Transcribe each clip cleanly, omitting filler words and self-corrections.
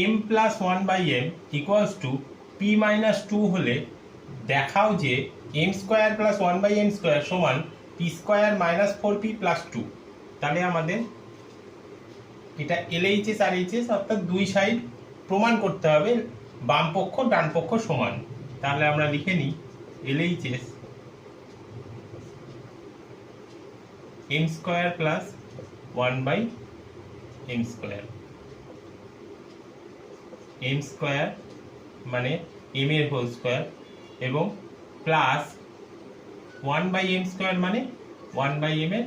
m plus 1/m equals to p minus 2 হলে দেখাও যে m square plus 1/m square সমান p square minus 4p plus 2। তাহলে আমাদের এটা LHS আর HS অর্থাৎ দুই সাইড প্রমাণ করতে হবে বাম পক্ষ ডান পক্ষ সমান। তাহলে আমরা লিখে নিই LHS m square plus 1/m square, m square মানে m এর হোল স্কোয়ার এবং প্লাস 1/m স্কোয়ার মানে 1/m এর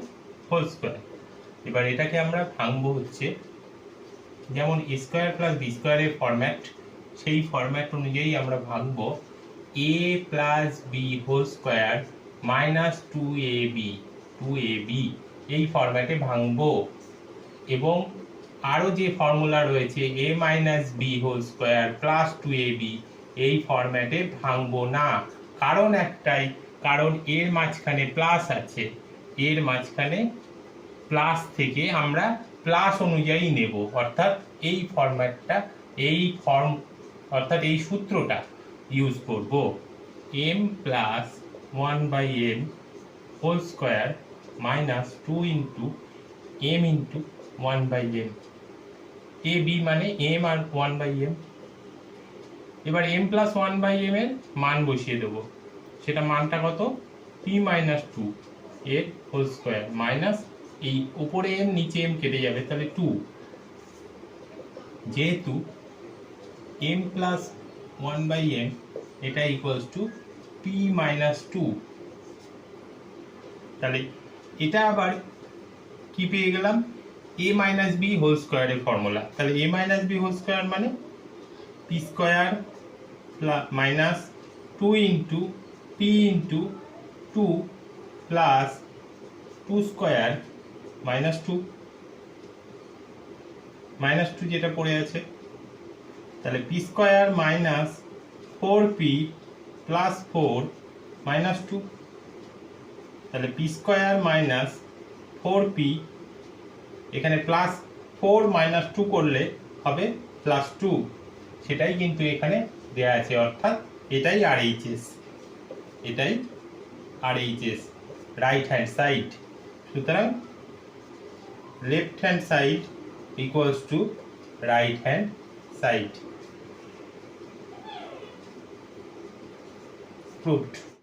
হোল স্কোয়ার। এবার এটাকে আমরা ভাঙবো হচ্ছে যেমন a স্কোয়ার প্লাস বি স্কোয়ারের ফরম্যাট, সেই ফরম্যাট অনুযায়ী আমরা ভাঙবো a plus B whole square minus 2ab এই ফরম্যাটে ভাঙবো। এবং আরও যে ফর্মুলা রয়েছে a minus B whole square plus 2ab এই ফরম্যাটে ভাঙবো না, কারণ একটাই, কারণ এর মাঝখানে প্লাস আছে, এর মাঝখানে প্লাস থেকে আমরা প্লাস অনুযায়ী নেব, অর্থাৎ এই ফরম্যাটটা অর্থাৎ এই সূত্রটা ইউজ করব m plus 1/m whole square minus 2 into m into 1/m, ab মানে m আর 1/m। এবার m প্লাস 1/m এর মান বসিয়ে দেবো, সেটা মানটা কত p মাইনাস 2 এর হোল স্কোয়ার মাইনাস এই উপরে m নিচে m কেটে যাবে তাহলে 2, যেহেতু m প্লাস 1/m এটা ইকুয়ালস টু p মাইনাস 2। তাহলে এটা আবার কি পেয়ে গেলাম a মাইনাস বি হোল স্কোয়ারের ফর্মুলা। তাহলে a minus B whole square মানে p square minus 2 into p into 2 plus 2 square minus 2 যেটা পড়ে আছে, তাহলে p square minus 4p plus 4 minus 2, তাহলে p স্কোয়ার মাইনাস 4p এখানে প্লাস 4 মাইনাস 2 করলে হবে প্লাস 2, সেটাই কিন্তু এখানে দেয়া আছে, অর্থাৎ এটাই RHS, এটাই RHS রাইট হ্যান্ড সাইড। সুতরাং left hand side equals to right hand side. Proved.